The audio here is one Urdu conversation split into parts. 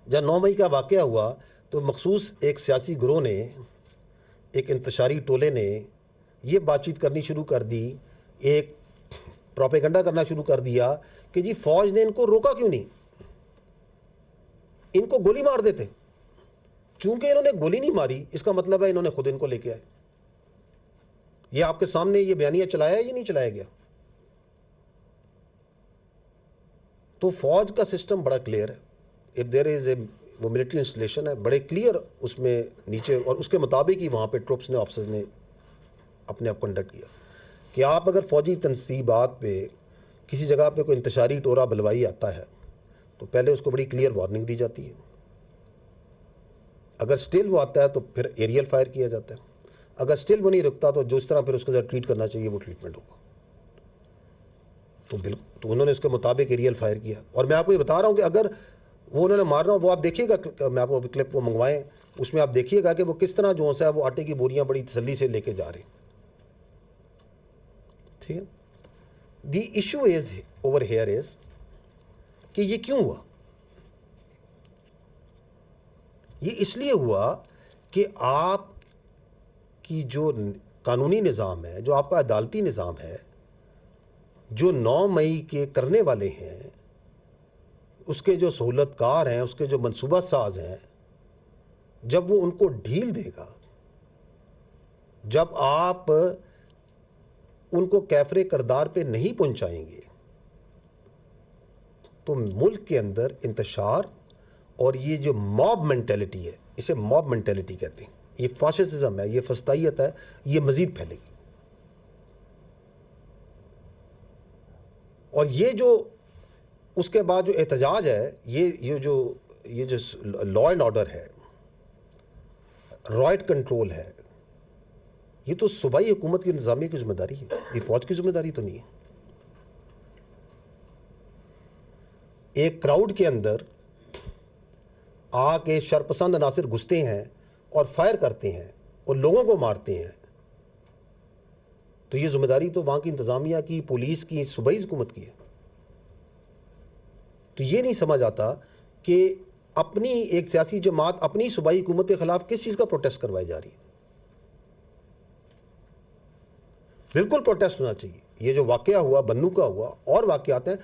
جب 9 مئی کا واقعہ ہوا تو مخصوص ایک سیاسی گروہ نے، ایک انتشاری ٹولے نے یہ بات چیت کرنی شروع کر دی، ایک پروپیگنڈا کرنا شروع کر دیا کہ جی فوج نے ان کو روکا کیوں نہیں، ان کو گولی مار دیتے. چونکہ انہوں نے گولی نہیں ماری اس کا مطلب ہے انہوں نے خود ان کو لے کے آئے. یہ آپ کے سامنے یہ بیانیہ چلایا ہے یا نہیں چلایا گیا؟ تو فوج کا سسٹم بڑا کلیئر ہے. اف دیر از اے وہ ملٹری انسٹالیشن ہے، بڑے کلیئر اس میں نیچے، اور اس کے مطابق ہی وہاں پہ ٹروپس نے، آفسرز نے اپنے آپ کنڈکٹ کیا کہ آپ اگر فوجی تنصیبات پہ کسی جگہ پہ کوئی انتشاری ٹورا بلوائی آتا ہے تو پہلے اس کو بڑی کلیئر وارننگ دی جاتی ہے. اگر سٹل وہ آتا ہے تو پھر ایریل فائر کیا جاتا ہے. اگر سٹل وہ نہیں رکتا تو جس طرح پھر اس کے ساتھ ٹریٹ کرنا چاہیے وہ ٹریٹمنٹ ہوگا. تو انہوں نے اس کے مطابق ایریل فائر کیا. اور میں آپ کو یہ بتا رہا ہوں کہ اگر وہ انہوں نے مارنا، وہ آپ دیکھیے گا، میں آپ کو کلپ وہ منگوائیں، اس میں آپ دیکھیے گا کہ وہ کس طرح جو ہے وہ آٹے کی بوریاں بڑی تسلی سے لے کے جا رہے ہیں. ٹھیک ہے. دی issue is over here is کہ یہ کیوں ہوا؟ یہ اس لیے ہوا کہ آپ کی جو قانونی نظام ہے، جو آپ کا عدالتی نظام ہے، جو 9 مئی کے کرنے والے ہیں، اس کے جو سہولت کار ہیں، اس کے جو منصوبہ ساز ہیں، جب وہ ان کو ڈھیل دے گا، جب آپ ان کو کیفر کردار پہ نہیں پہنچائیں گے، تو ملک کے اندر انتشار اور یہ جو موب مینٹیلٹی ہے، اسے موب مینٹیلٹی کہتے ہیں، یہ فاشسزم ہے، یہ فسطائیت ہے، یہ مزید پھیلے گی. اور یہ جو اس کے بعد جو احتجاج ہے، یہ جو لا اینڈ آرڈر ہے، رائٹ کنٹرول ہے، یہ تو صوبائی حکومت کی انتظامیہ کی ذمہ داری ہے، یہ فوج کی ذمہ داری تو نہیں ہے. ایک کراؤڈ کے اندر آ کے شرپسند عناصر گھستے ہیں اور فائر کرتے ہیں اور لوگوں کو مارتے ہیں، تو یہ ذمہ داری تو وہاں کی انتظامیہ کی، پولیس کی، صوبائی حکومت کی ہے. تو یہ نہیں سمجھ آتا کہ اپنی ایک سیاسی جماعت اپنی صوبائی حکومت کے خلاف کس چیز کا پروٹیسٹ کروائی جا رہی ہے. بالکل پروٹیسٹ ہونا چاہیے. یہ جو واقعہ ہوا، بنو کا ہوا، اور واقعات ہیں،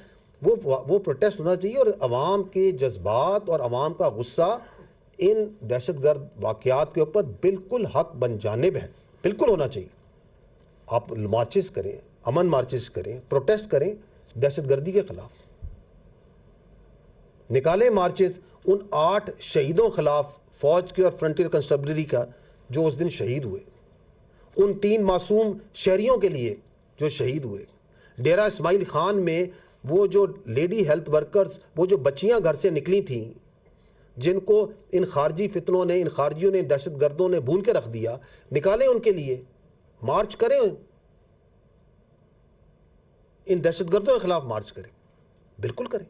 وہ پروٹیسٹ ہونا چاہیے، اور عوام کے جذبات اور عوام کا غصہ ان دہشت گرد واقعات کے اوپر بالکل حق بن جانب ہے، بالکل ہونا چاہیے. آپ مارچز کریں، امن مارچز کریں، پروٹیسٹ کریں دہشت گردی کے خلاف، نکالیں مارچز ان 8 شہیدوں خلاف، فوج کے اور فرنٹیئر کنسٹیبلری کا، جو اس دن شہید ہوئے، ان 3 معصوم شہریوں کے لیے جو شہید ہوئے. ڈیرہ اسماعیل خان میں وہ جو لیڈی ہیلتھ ورکرز، وہ جو بچیاں گھر سے نکلی تھیں، جن کو ان خارجی فتنوں نے، ان خارجیوں نے، دہشت گردوں نے بھون کے رکھ دیا، نکالیں ان کے لیے، مارچ کریں، ان دہشت گردوں کے خلاف مارچ کریں، بالکل کریں.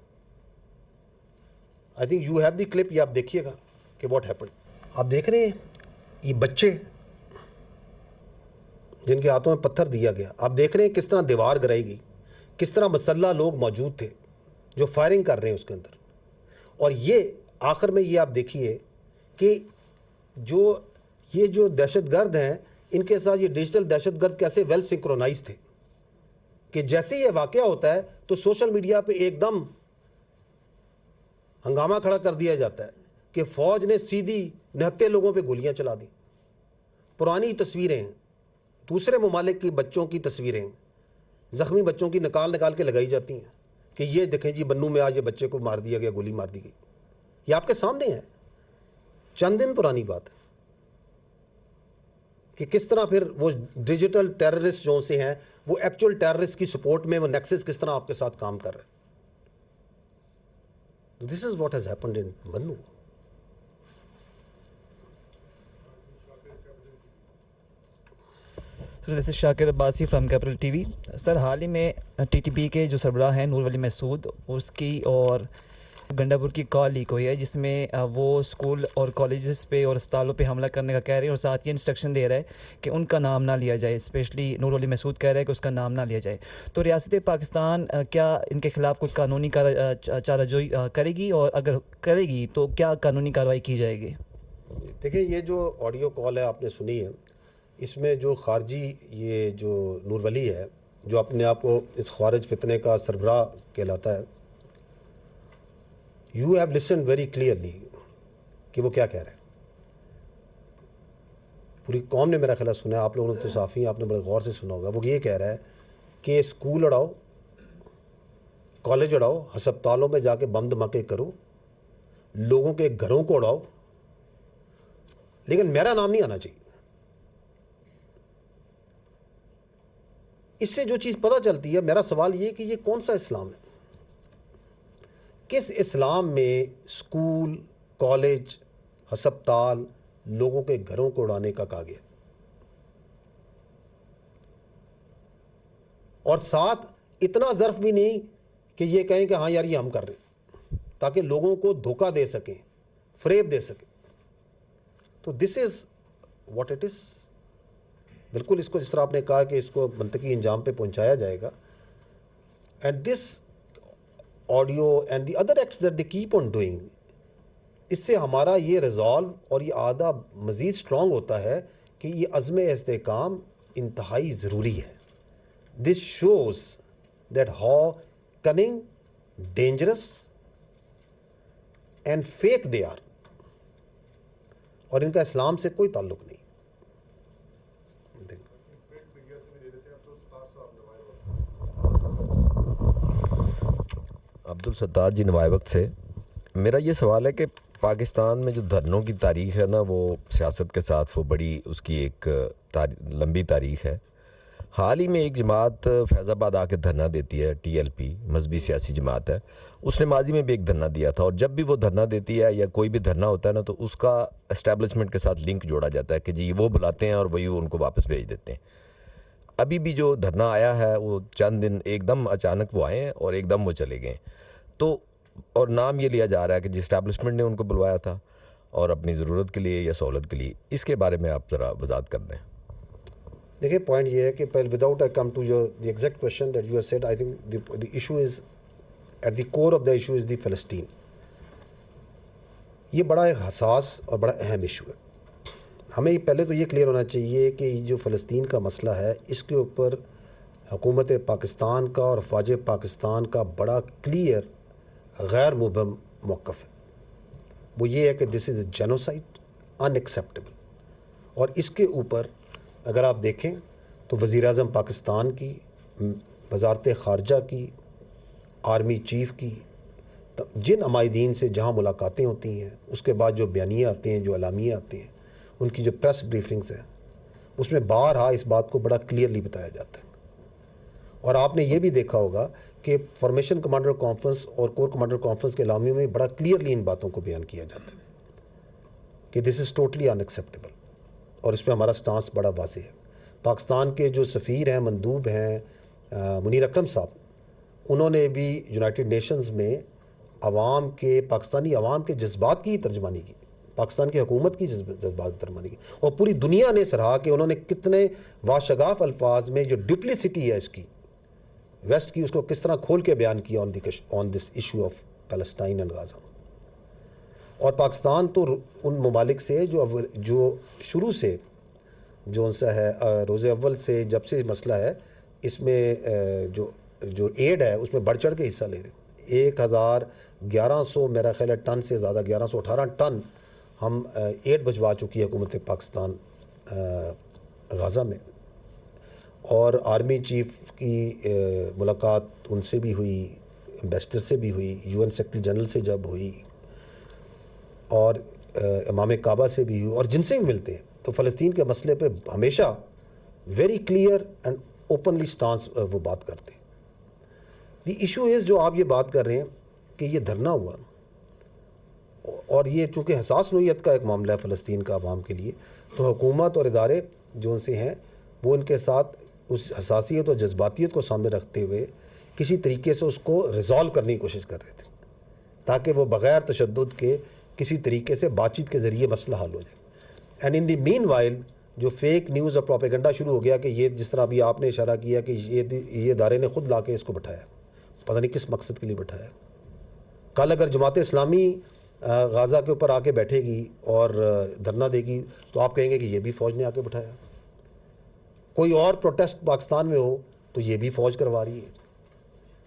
I think you have the clip, یہ آپ دیکھیے گا کہ واٹ ہیپن. آپ دیکھ رہے ہیں یہ بچے جن کے ہاتھوں میں پتھر دیا گیا، آپ دیکھ رہے ہیں کس طرح دیوار گرائی گئی، کس طرح مسلح لوگ موجود تھے جو فائرنگ کر رہے ہیں اس کے اندر. اور یہ آخر میں یہ آپ دیکھیے کہ یہ جو دہشت گرد ہیں، ان کے ساتھ یہ ڈیجیٹل دہشت گرد کیسے ویل سنکرونائز تھے کہ جیسے یہ واقعہ ہوتا ہے تو سوشل میڈیا پہ ایک دم ہنگامہ کھڑا کر دیا جاتا ہے کہ فوج نے سیدھی نہتے لوگوں پہ گولیاں چلا دی. پرانی تصویریں، دوسرے ممالک کی بچوں کی تصویریں، زخمی بچوں کی نکال کے لگائی جاتی ہیں کہ یہ دیکھیں جی بنو میں آج یہ بچے کو مار دیا گیا، گولی مار دی گئی. یہ آپ کے سامنے ہے، چند دن پرانی بات ہے کہ کس طرح پھر وہ ڈیجیٹل ٹیررسٹ جو سے ہیں، وہ ایکچوئل ٹیررسٹ کی سپورٹ میں وہ نیکسس کس طرح آپ کے ساتھ کام کر رہے ہیں. This is what has happened in Bannu. Sir this is Shakir Abbasi from capital T V. Sir حال ہی میں ٹی ٹی پی کے جو سربراہ ہیں نور ولی محسود، اس کی اور گنڈاپور کی کال لیک ہوئی ہے جس میں وہ اسکول اور کالجز پہ اور اسپتالوں پہ حملہ کرنے کا کہہ رہے ہیں اور ساتھ ہی انسٹرکشن دے رہا ہے کہ ان کا نام نہ لیا جائے. اسپیشلی نور علی مسعود کہہ رہا ہے کہ اس کا نام نہ لیا جائے. تو ریاست پاکستان کیا ان کے خلاف کچھ قانونی چارہ جوئی کرے گی, اور اگر کرے گی تو کیا قانونی کارروائی کی جائے گی؟ دیکھیں, یہ جو آڈیو کال ہے آپ نے سنی ہے, اس میں جو خارجی یہ جو نور ولی ہے جو اپنے آپ کو اس خوارج فتنے کا سربراہ کہلاتا ہے, you have listed very clearly کہ وہ کیا کہہ رہے ہیں. پوری قوم نے میرا خیال سنا ہے, آپ لوگوں نے تو صافی ہیں, آپ نے بڑے غور سے سنا ہوگا. وہ یہ کہہ رہا ہے کہ اسکول اڑاؤ, کالج اڑاؤ, ہسپتالوں میں جا کے بم دھماکے کرو, لوگوں کے گھروں کو اڑاؤ, لیکن میرا نام نہیں آنا چاہیے. اس سے جو چیز پتہ چلتی ہے, میرا سوال یہ کہ یہ کون سا اسلام ہے؟ کس اسلام میں اسکول, کالج, ہسپتال, لوگوں کے گھروں کو اڑانے کا کہا گیا؟ اور ساتھ اتنا ظرف بھی نہیں کہ یہ کہیں کہ ہاں یار یہ ہم کر رہے ہیں, تاکہ لوگوں کو دھوکہ دے سکیں, فریب دے سکیں. تو دس از واٹ اٹ از. بالکل اس کو جس طرح آپ نے کہا کہ اس کو منطقی انجام پہ پہنچایا جائے گا. And this audio and the other acts that they keep on doing, اس سے ہمارا یہ ریزالو اور یہ عہدہ مزید اسٹرانگ ہوتا ہے کہ یہ عزم استحکام انتہائی ضروری ہے. This shows that how cunning, dangerous and fake they are, اور ان کا اسلام سے کوئی تعلق نہیں. عبدالستار جی نوائے وقت سے میرا یہ سوال ہے کہ پاکستان میں جو دھرنوں کی تاریخ ہے نا, وہ سیاست کے ساتھ وہ بڑی اس کی ایک لمبی تاریخ ہے. حال ہی میں ایک جماعت فیض آباد آ کے دھرنا دیتی ہے, ٹی ایل پی مذہبی سیاسی جماعت ہے. اس نے ماضی میں بھی ایک دھرنا دیا تھا, اور جب بھی وہ دھرنا دیتی ہے یا کوئی بھی دھرنا ہوتا ہے نا, تو اس کا اسٹیبلشمنٹ کے ساتھ لنک جوڑا جاتا ہے کہ جی وہ بلاتے ہیں اور وہی ان کو واپس بھیج دیتے ہیں. ابھی بھی جو دھرنا آیا ہے وہ چند دن ایک دم اچانک وہ آئے ہیں اور ایک دم وہ چلے گئے. تو اور نام یہ لیا جا رہا ہے کہ جی اسٹیبلشمنٹ نے ان کو بلوایا تھا اور اپنی ضرورت کے لیے یا سہولت کے لیے. اس کے بارے میں آپ ذرا وضاحت کر دیں. دیکھیں, پوائنٹ یہ ہے کہ پہلے without I come to your the exact question that you have said, I think the issue is at the core of the issue is the فلسطین. یہ بڑا ایک حساس اور بڑا اہم ایشو ہے. ہمیں پہلے تو یہ کلیئر ہونا چاہیے کہ یہ جو فلسطین کا مسئلہ ہے, اس کے اوپر حکومت پاکستان کا اور افواج پاکستان کا بڑا کلیئر غیر مبہم موقف ہے. وہ یہ ہے کہ دس از اے جینوسائڈ, ان ایکسیپٹیبل. اور اس کے اوپر اگر آپ دیکھیں تو وزیر اعظم پاکستان کی, وزارت خارجہ کی, آرمی چیف کی, جن عمائدین سے جہاں ملاقاتیں ہوتی ہیں, اس کے بعد جو بیانیے آتے ہیں, جو اعلامیے آتے ہیں, ان کی جو پریس بریفنگز ہیں, اس میں بارہا اس بات کو بڑا کلیئرلی بتایا جاتا ہے. اور آپ نے یہ بھی دیکھا ہوگا کہ فارمیشن کمانڈر کانفرنس اور کور کمانڈر کانفرنس کے اعلامیوں میں بڑا کلیئرلی ان باتوں کو بیان کیا جاتا ہے کہ دس از ٹوٹلی ان ایکسیپٹیبل, اور اس پہ ہمارا سٹانس بڑا واضح ہے. پاکستان کے جو سفیر ہیں, مندوب ہیں, منیر اکرم صاحب, انہوں نے بھی یونائٹڈ نیشنز میں عوام کے, پاکستانی عوام کے جذبات کی ترجمانی کی, پاکستان کی حکومت کی جذبات ترجمانی کی, اور پوری دنیا نے سراہا کہ انہوں نے کتنے واشگاف الفاظ میں جو ڈپلیسٹی ہے اس کی ویسٹ کی, اس کو کس طرح کھول کے بیان کیا on this issue of Palestine and Gaza. اور پاکستان تو ان ممالک سے جو شروع سے جو ان سے ہے, روز اول سے جب سے مسئلہ ہے, اس میں جو ایڈ ہے اس میں بڑھ چڑھ کے حصہ لے رہے ہیں. 1100 میرا خیال ہے ٹن سے زیادہ, 1118 ٹن ہم ایڈ بھجوا چکی ہے حکومت پاکستان غازہ میں. اور آرمی چیف کی ملاقات ان سے بھی ہوئی, امبیسڈر سے بھی ہوئی, UN سیکرٹری جنرل سے جب ہوئی, اور امام کعبہ سے بھی ہوئی, اور جن سے بھی ملتے ہیں, تو فلسطین کے مسئلے پہ ہمیشہ very clear and openly stance وہ بات کرتے ہیں. دی ایشو از, جو آپ یہ بات کر رہے ہیں کہ یہ دھرنا ہوا, اور یہ چونکہ حساس نوعیت کا ایک معاملہ ہے فلسطین کا عوام کے لیے, تو حکومت اور ادارے جو ان سے ہیں وہ ان کے ساتھ اس حساسیت اور جذباتیت کو سامنے رکھتے ہوئے کسی طریقے سے اس کو ریزالو کرنے کی کوشش کر رہے تھے تاکہ وہ بغیر تشدد کے کسی طریقے سے بات چیت کے ذریعے مسئلہ حل ہو جائے. And in the meanwhile جو فیک نیوز اور پروپیگنڈا شروع ہو گیا کہ یہ جس طرح ابھی آپ نے اشارہ کیا کہ یہ ادارے نے خود لا کے اس کو بٹھایا, پتہ نہیں کس مقصد کے لیے بٹھایا. کل اگر جماعت اسلامی غازہ کے اوپر آ کے بیٹھے گی اور دھرنا دے گی تو آپ کہیں گے کہ یہ بھی فوج نے آ کے بٹھایا. کوئی اور پروٹیسٹ پاکستان میں ہو تو یہ بھی فوج کروا رہی ہے.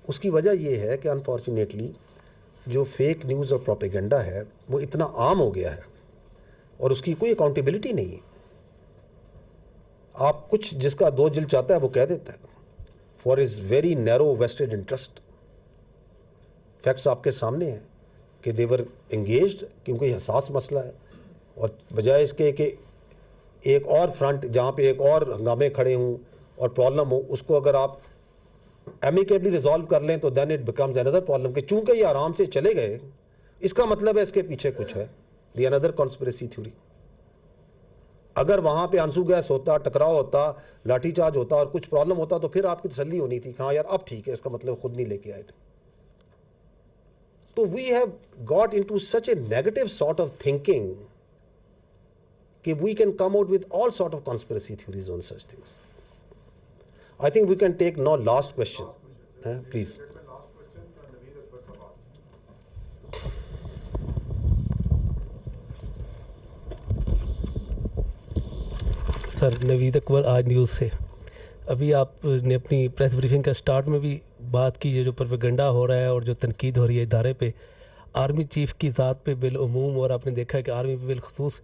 اس کی وجہ یہ ہے کہ انفارچونیٹلی جو فیک نیوز اور پروپیگنڈا ہے وہ اتنا عام ہو گیا ہے اور اس کی کوئی اکاؤنٹیبلٹی نہیں ہے. آپ کچھ جس کا دو جلد چاہتا ہے وہ کہہ دیتا ہے for his very narrow vested interest. Facts آپ کے سامنے ہیں کہ دیور انگیجڈ, کیونکہ یہ حساس مسئلہ ہے, اور بجائے اس کے کہ ایک اور فرنٹ جہاں پہ ایک اور ہنگامے کھڑے ہوں اور پرابلم ہو, اس کو اگر آپ ایمیکیبلی ریزالو کر لیں تو دین اٹ بیکمز اندر پرابلم کہ چونکہ یہ آرام سے چلے گئے اس کا مطلب ہے اس کے پیچھے کچھ ہے, دی اندر کانسپریسی تھیوری. اگر وہاں پہ آنسو گیس ہوتا, ٹکراؤ ہوتا, لاٹھی چارج ہوتا اور کچھ پرابلم ہوتا تو پھر آپ کی تسلی ہونی تھی کہ ہاں یار اب ٹھیک ہے, اس کا مطلب خود نہیں لے کے آئے تھے. تو we have got into such a negative sort of thinking کہ we can come out with all sort of conspiracy theories on such things. I think we can take now last question. Please. Sir Naveed Akbar Aaj news سے. ابھی آپ نے اپنی پریس بریفنگ کا سٹارٹ میں بھی بات کی, جو پروپیگنڈا ہو رہا ہے اور جو تنقید ہو رہی ہے ادارے پہ, آرمی چیف کی ذات پہ بالعموم, اور آپ نے دیکھا ہے کہ آرمی پہ بالخصوص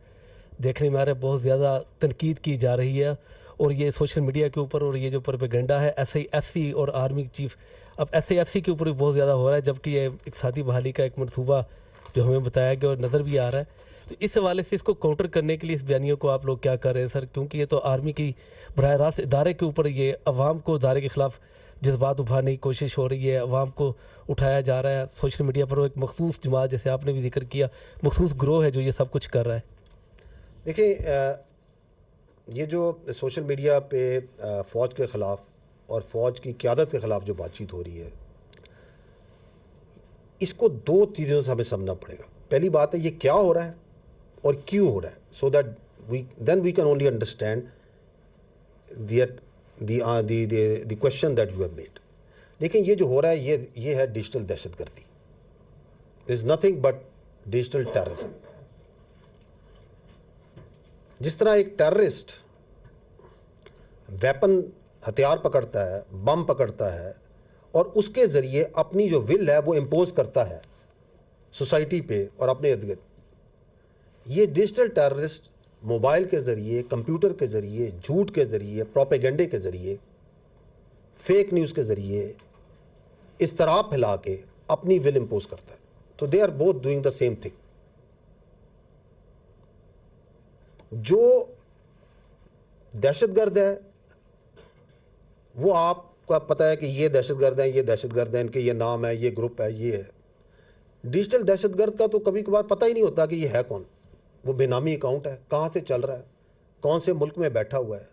دیکھنے میں آ رہا ہے بہت زیادہ تنقید کی جا رہی ہے, اور یہ سوشل میڈیا کے اوپر, اور یہ جو پروپیگنڈا ہے ایف سی اور آرمی چیف, اب ایف سی کے اوپر بھی بہت زیادہ ہو رہا ہے, جبکہ یہ اقتصادی بحالی کا ایک منصوبہ جو ہمیں بتایا گیا اور نظر بھی آ رہا ہے. تو اس حوالے سے اس کو کاؤنٹر کرنے کے لیے اس بیانیوں کو آپ لوگ کیا کر رہے ہیں سر؟ کیونکہ یہ تو آرمی کی براہ راست ادارے کے اوپر, یہ عوام کو ادارے کے خلاف جذبات ابھارنے کی کوشش ہو رہی ہے, عوام کو اٹھایا جا رہا ہے سوشل میڈیا پر. ایک مخصوص جماعت, جیسے آپ نے بھی ذکر کیا, مخصوص گروہ ہے جو یہ سب کچھ کر رہا ہے. دیکھیں, یہ جو سوشل میڈیا پہ فوج کے خلاف اور فوج کی قیادت کے خلاف جو بات چیت ہو رہی ہے, اس کو دو چیزوں سے ہمیں سمجھنا پڑے گا. پہلی بات ہے یہ کیا ہو رہا ہے اور کیوں ہو رہا ہے, so that then we can only understand the question that you have made. دیکھیں, یہ جو ہو رہا ہے یہ ہے ڈیجیٹل دہشت گردی. Is nothing but digital terrorism. جس طرح ایک ٹیررسٹ ویپن ہتھیار پکڑتا ہے, بم پکڑتا ہے, اور اس کے ذریعے اپنی جو ول ہے وہ امپوز کرتا ہے سوسائٹی پہ اور اپنے ارد گرد, یہ ڈیجیٹل ٹیررسٹ موبائل کے ذریعے, کمپیوٹر کے ذریعے, جھوٹ کے ذریعے, پروپیگنڈے کے ذریعے, فیک نیوز کے ذریعے اضطراب پھیلا کے اپنی ول امپوز کرتا ہے. تو they are both doing the same thing. جو دہشت گرد ہے وہ آپ کو پتہ ہے کہ یہ دہشت گرد ہیں, یہ دہشت گرد ہیں, ان کے یہ نام ہے, یہ گروپ ہے, یہ ہے. ڈیجیٹل دہشت گرد کا تو کبھی کبھار پتہ ہی نہیں ہوتا کہ یہ ہے کون. وہ بے نامی اکاؤنٹ ہے, کہاں سے چل رہا ہے, کون سے ملک میں بیٹھا ہوا ہے,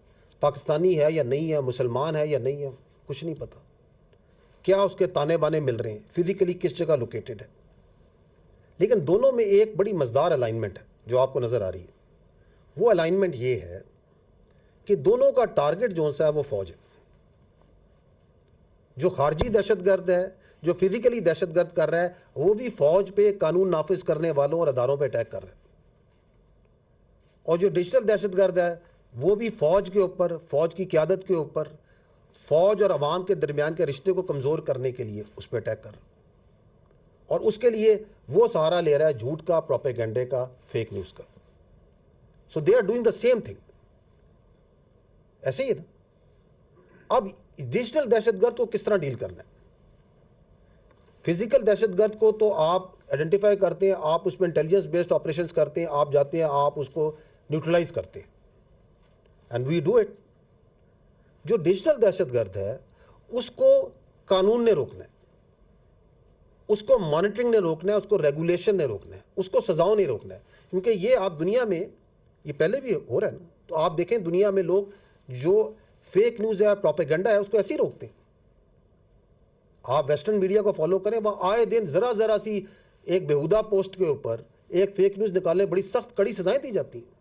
پاکستانی ہے یا نہیں ہے, مسلمان ہے یا نہیں ہے, کچھ نہیں پتہ. کیا اس کے تانے بانے مل رہے ہیں, فزیکلی کس جگہ لوکیٹڈ ہے. لیکن دونوں میں ایک بڑی مزدار الائنمنٹ ہے جو آپ کو نظر آ رہی ہے. وہ الائنمنٹ یہ ہے کہ دونوں کا ٹارگٹ جو سا ہے وہ فوج ہے. جو خارجی دہشت گرد ہے, جو فزیکلی دہشت گرد کر رہا ہے, وہ بھی فوج پہ, قانون نافذ کرنے والوں اور اداروں پہ اٹیک کر رہا ہے. اور جو ڈیجیٹل دہشت گرد ہے وہ بھی فوج کے اوپر, فوج کی قیادت کے اوپر, فوج اور عوام کے درمیان کے رشتے کو کمزور کرنے کے لیے اس پہ اٹیک کر رہا ہے. اور اس کے لیے وہ سہارا لے رہا ہے جھوٹ کا, پروپیگنڈے کا, فیک نیوز کا. So they are doing the same thing. ایسے ہی ہے نا. اب ڈیجیٹل دہشت گرد کو کس طرح ڈیل کرنا ہے؟ فزیکل دہشت گرد کو تو آپ آئیڈینٹیفائی کرتے ہیں, آپ اس میں انٹیلیجنس بیسڈ آپریشنز کرتے ہیں, آپ جاتے ہیں, آپ اس کو نیوٹرلائز کرتے ہیں, اینڈ وی ڈو اٹ. جو ڈیجیٹل دہشت گرد ہے اس کو قانون نے روکنا ہے, اس کو مانیٹرنگ نے روکنا ہے, اس کو ریگولیشن نے روکنا ہے, اس کو سزاؤں نے روکنا ہے. کیونکہ یہ آپ دنیا میں, یہ پہلے بھی ہو رہا ہے نا, تو آپ دیکھیں دنیا میں لوگ جو فیک نیوز ہے, پروپیگنڈا ہے, اس کو ایسے ہی روکتے ہیں. آپ ویسٹرن میڈیا کو فالو کریں, وہاں آئے دن ذرا سی ایک بیہودہ پوسٹ کے اوپر ایک فیک نیوز نکالنے بڑی سخت کڑی سزائیں دی جاتی ہیں.